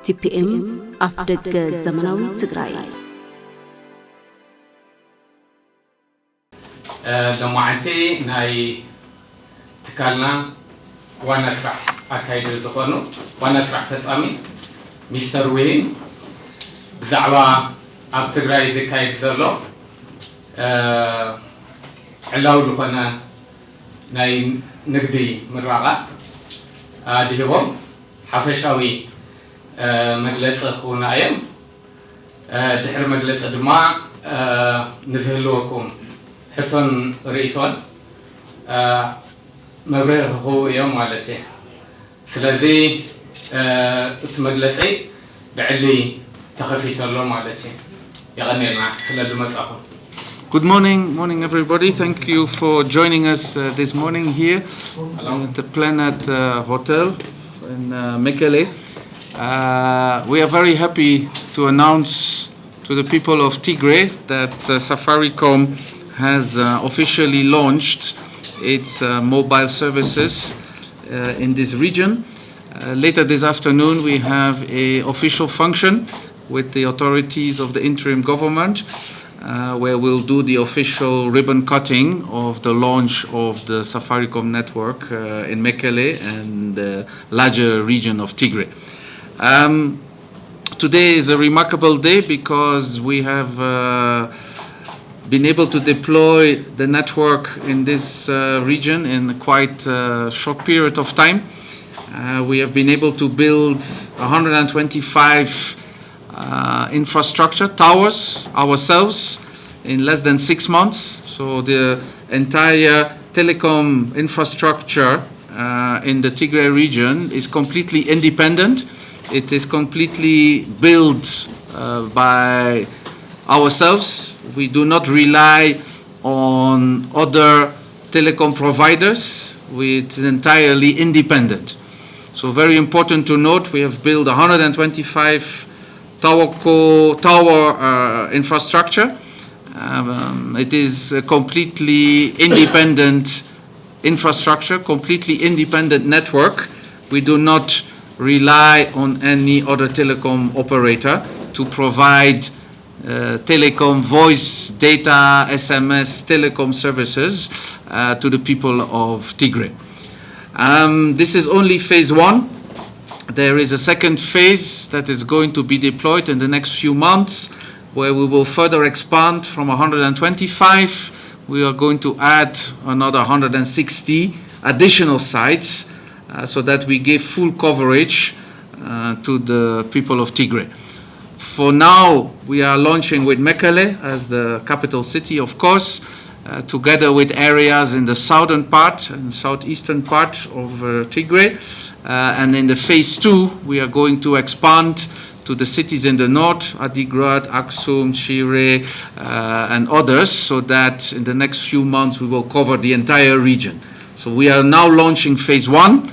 TPM أفدق زمناوي تجراي لما عنتي ناي تكلنا وانا فرح أكيد تقولوا وانا فرح تتأمي مستر وين بدعوة أب تجراي ذكاي بدلو علاو لقنا ناي نقدي مرة ديهم حفشاوي مجلس أخونا أيام دحر مجلس دماء نزهلوكم حتى ريتون مبرر هو يوم مالتي فلذي مجلسي بعلي تخفيت الله مالتي يغني مع فلذي مسأخو. Good morning everybody. Thank you for joining us this morning here at the Planet Hotel in Mekelle. We are very happy to announce to the people of Tigray that Safaricom has officially launched its mobile services in this region. Later this afternoon we have an official function with the authorities of the interim government where we'll do the official ribbon cutting of the launch of the Safaricom network in Mekelle and the larger region of Tigray. Today is a remarkable day because we have been able to deploy the network in this region in a quite short period of time. We have been able to build 125 infrastructure towers ourselves in less than 6 months. So the entire telecom infrastructure in the Tigray region is completely independent. It is completely built by ourselves. We do not rely on other telecom providers. It is entirely independent. So very important to note, we have built 125 tower infrastructure. It is a completely independent infrastructure, completely independent network. We do not rely on any other telecom operator to provide telecom voice, data, SMS, telecom services to the people of Tigray. This is only phase one. There is a second phase that is going to be deployed in the next few months where we will further expand from 125. We are going to add another 160 additional sites so that we give full coverage to the people of Tigray. For now, we are launching with Mekelle as the capital city, of course, together with areas in the southern part and southeastern part of Tigray. And in the phase 2, we are going to expand to the cities in the north, Adigrat, Aksum, Shire, and others, so that in the next few months we will cover the entire region. So we are now launching phase 1,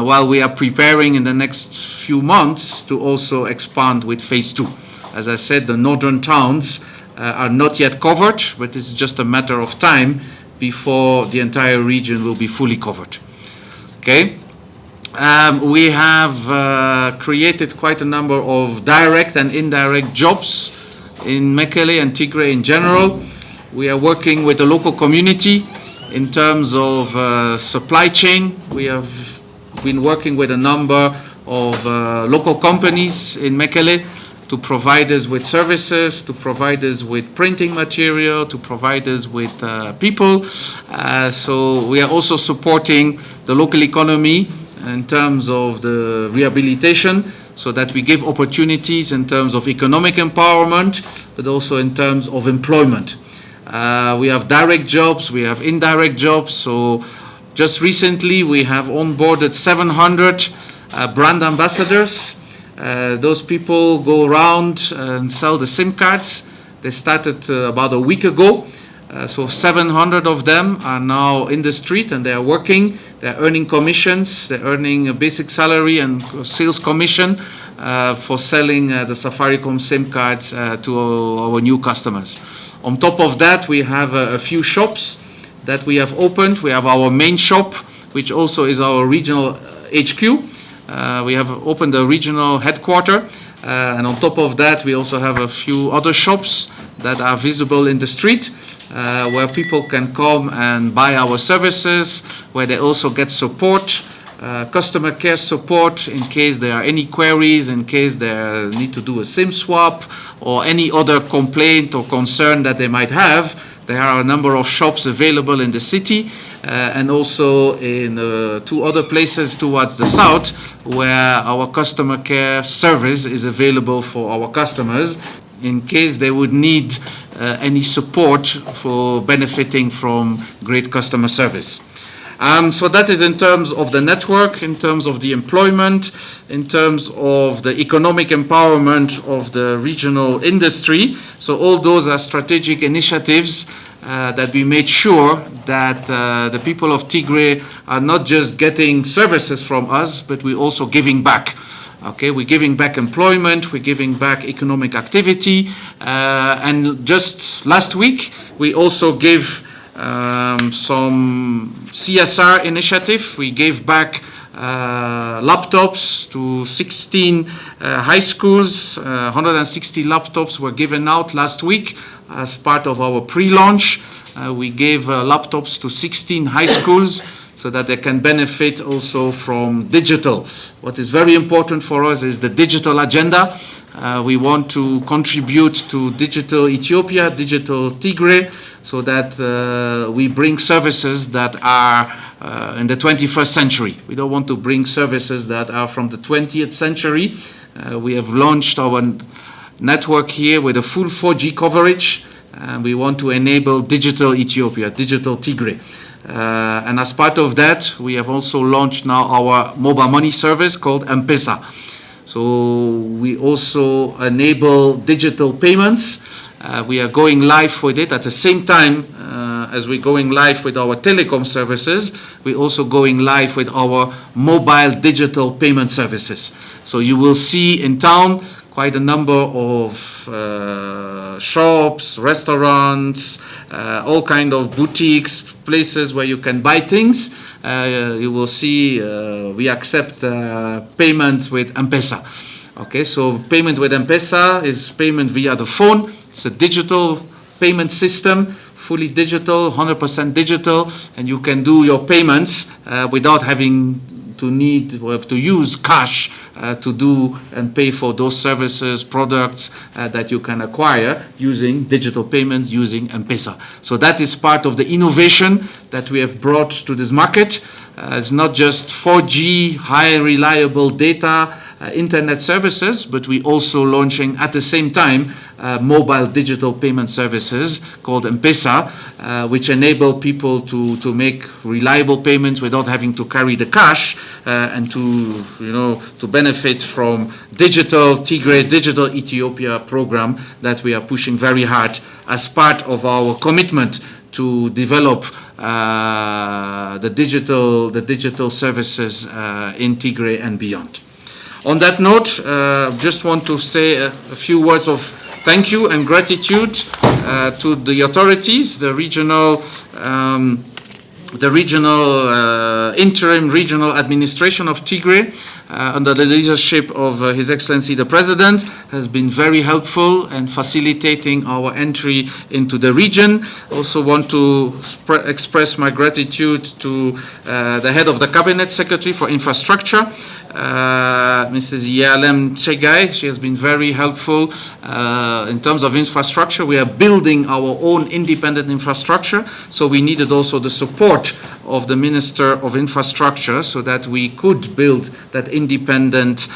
while we are preparing in the next few months to also expand with phase 2. As I said, the northern towns are not yet covered, but it's just a matter of time before the entire region will be fully covered. Okay? We have created quite a number of direct and indirect jobs in Mekelle and Tigray in general. We are working with the local community in terms of supply chain. We have been working with a number of local companies in Mekelle to provide us with services, to provide us with printing material, to provide us with people. So we are also supporting the local economy in terms of the rehabilitation, so that we give opportunities in terms of economic empowerment, but also in terms of employment. We have direct jobs, we have indirect jobs. So just recently we have onboarded 700 brand ambassadors. Those people go around and sell the SIM cards. They started about a week ago. So 700 of them are now in the street and they are working. They're earning commissions. They're earning a basic salary and sales commission for selling the Safaricom SIM cards to our new customers. On top of that, we have a few shops that we have opened. We have our main shop, which also is our regional HQ. We have opened a regional headquarter, and on top of that, we also have a few other shops that are visible in the street, where people can come and buy our services, where they also get support, customer care support in case there are any queries, in case they need to do a SIM swap or any other complaint or concern that they might have. There are a number of shops available in the city and also in 2 other places towards the south where our customer care service is available for our customers in case they would need any support for benefiting from great customer service. So that is in terms of the network, in terms of the employment, in terms of the economic empowerment of the regional industry. So all those are strategic initiatives that we made sure that the people of Tigray are not just getting services from us, but we're also giving back. Okay, we're giving back employment, we're giving back economic activity, and just last week we also gave some CSR initiative. We gave back laptops to 16 high schools. 160 laptops were given out last week as part of our pre-launch. We gave laptops to 16 high schools so that they can benefit also from digital. What is very important for us is the digital agenda. We want to contribute to digital Ethiopia, digital Tigray, so that we bring services that are in the 21st century. We don't want to bring services that are from the 20th century. We have launched our network here with a full 4G coverage. We want to enable digital Ethiopia, digital Tigray. And as part of that, we have also launched now our mobile money service called M-Pesa. So we also enable digital payments. We are going live with it at the same time as we're going live with our telecom services. We're also going live with our mobile digital payment services. So you will see in town quite a number of shops, restaurants, all kind of boutiques, places where you can buy things. You will see we accept payment with M-Pesa. Okay, so payment with M-Pesa is payment via the phone. It's a digital payment system, fully digital, 100% digital, and you can do your payments without having to use cash to do and pay for those services, products that you can acquire using digital payments, using M-Pesa. So that is part of the innovation that we have brought to this market. It's not just 4G, high reliable data, internet services, but we also launching at the same time mobile digital payment services called M-Pesa, which enable people to make reliable payments without having to carry the cash and to benefit from digital Tigray, digital Ethiopia program that we are pushing very hard as part of our commitment to develop the digital services in Tigray and beyond. On that note, just want to say a few words of thank you and gratitude to the authorities, the regional interim regional administration of Tigray, under the leadership of His Excellency the President, has been very helpful in facilitating our entry into the region. Also want to express my gratitude to the head of the Cabinet Secretary for Infrastructure, Mrs. Yalem Chegai. She has been very helpful in terms of infrastructure. We are building our own independent infrastructure, so we needed also the support of the Minister of Infrastructure so that we could build that independent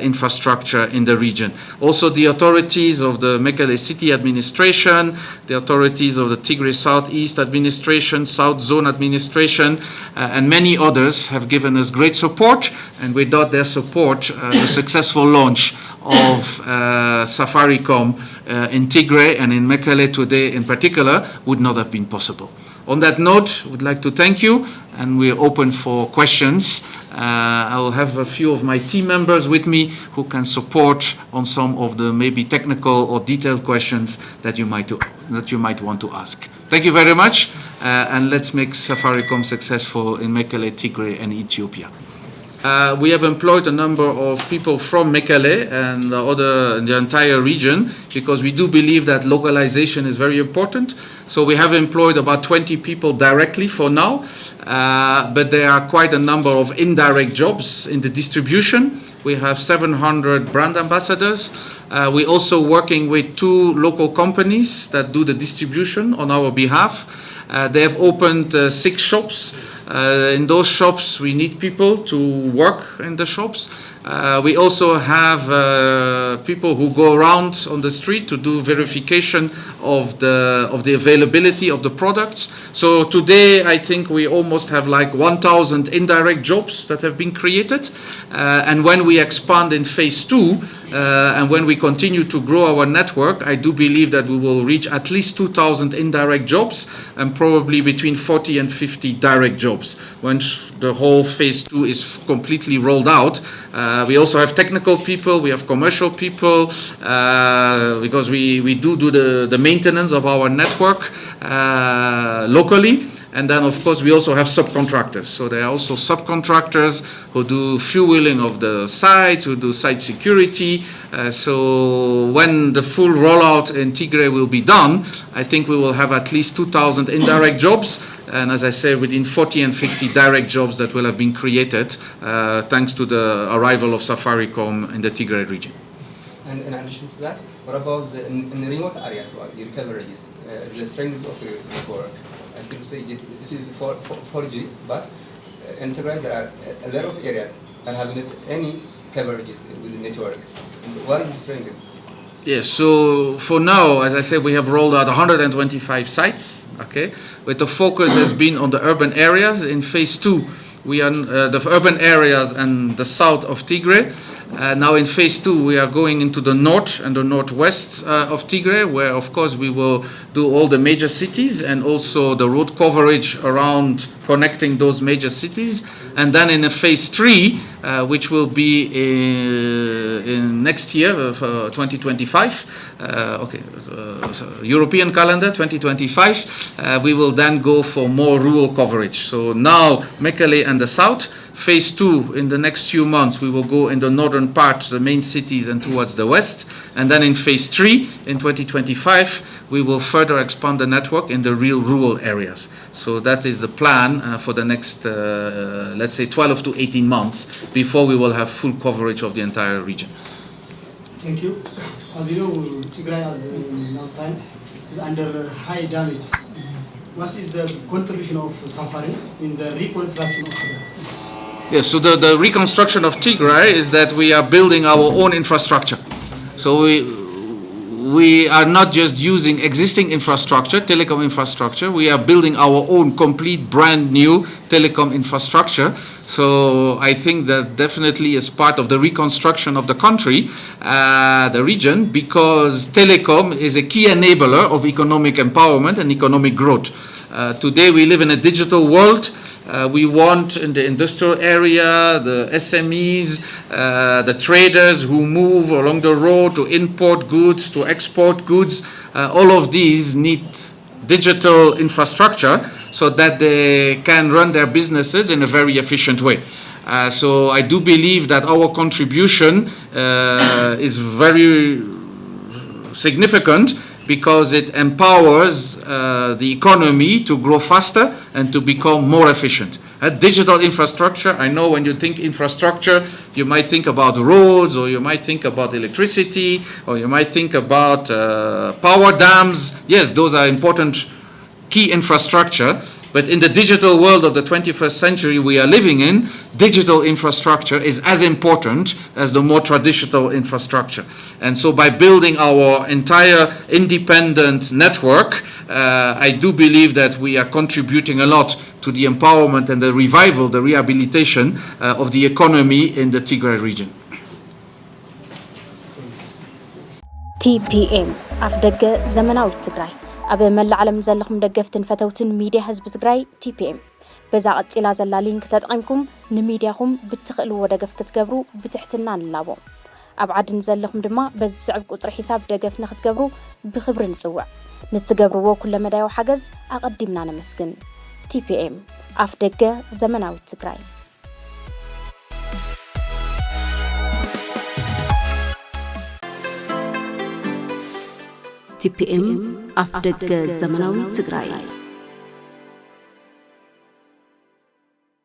infrastructure in the region. Also the authorities of the Mekelle City Administration, the authorities of the Tigray Southeast Administration, South Zone Administration, and many others have given us great support, and without their support, the successful launch of Safaricom in Tigray and in Mekelle today in particular would not have been possible. On that note, I would like to thank you, and we're open for questions. I will have a few of my team members with me who can support on some of the maybe technical or detailed questions that you might want to ask. Thank you very much, and let's make Safaricom successful in Mekelle, Tigray, and Ethiopia. We have employed a number of people from Mekelle and the entire region because we do believe that localization is very important. So we have employed about 20 people directly for now, but there are quite a number of indirect jobs in the distribution. We have 700 brand ambassadors. We're also working with 2 local companies that do the distribution on our behalf. They have opened 6 shops. In those shops, we need people to work in the shops. We also have people who go around on the street to do verification of the availability of the products. So today, I think we almost have like 1,000 indirect jobs that have been created. And when we expand in phase 2, and when we continue to grow our network, I do believe that we will reach at least 2,000 indirect jobs and probably between 40 and 50 direct jobs once the whole phase 2 is completely rolled out. We also have technical people, we have commercial people, because we do the maintenance of our network locally. And then, of course, we also have subcontractors. So there are also subcontractors who do fueling of the sites, who do site security. So when the full rollout in Tigray will be done, I think we will have at least 2,000 indirect jobs. And as I said, within 40 and 50 direct jobs that will have been created thanks to the arrival of Safaricom in the Tigray region. And in addition to that, what about in the remote areas, your coverages, the strength of your network? I can say it is 4G, but in Tigray there are a lot of areas that have not any coverages with the network. What is the strength? Yes, so for now, as I said, we have rolled out 125 sites, okay? But the focus has been on the urban areas. In phase 2, we are the urban areas and the south of Tigray. Now in phase 2, we are going into the north and the northwest of Tigray, where of course we will do all the major cities and also the road coverage around connecting those major cities. And then in a phase 3, which will be in next year, 2025, European calendar 2025, we will then go for more rural coverage. So now Mekelle and the south. Phase 2, in the next few months, we will go in the northern part, the main cities, and towards the west. And then in phase 3, in 2025, we will further expand the network in the real rural areas. So that is the plan for the next, let's say, 12 to 18 months before we will have full coverage of the entire region. Thank you. As you know, Tigray at now time is under high damage. What is the contribution of Safari in the reconstruction of Tigray? Yes, so the reconstruction of Tigray is that we are building our own infrastructure. So we are not just using existing infrastructure, telecom infrastructure. We are building our own complete brand new telecom infrastructure. So I think that definitely is part of the reconstruction of the country, the region, because telecom is a key enabler of economic empowerment and economic growth. Today we live in a digital world. We want in the industrial area, the SMEs, the traders who move along the road to import goods, to export goods, all of these need digital infrastructure so that they can run their businesses in a very efficient way. So I do believe that our contribution is very significant because it empowers the economy to grow faster and to become more efficient. Digital infrastructure, I know when you think infrastructure, you might think about roads, or you might think about electricity, or you might think about power dams. Yes, those are important key infrastructure. But in the digital world of the 21st century we are living in, digital infrastructure is as important as the more traditional infrastructure. And so by building our entire independent network, I do believe that we are contributing a lot to the empowerment and the revival, the rehabilitation of the economy in the Tigray region. TPM أفدق زمناوي تجراي أبي مل علم زلهم دقفتن فتوتن ميديا حزب تجراي TPM بزاقت إلى زلالين كتدعمكم نميدياهم بتخلوا ودقفت تجبروا بتحتنا اللابو أبعد نزلهم دما بزعب قطر حساب دقفنا ختجبروا بخبر نسوع نتجبروا كل مدى وحجز أقدمنا نمسكن TPM أفدق زمناوي تجراي TPM أفدق زمناوي تجراي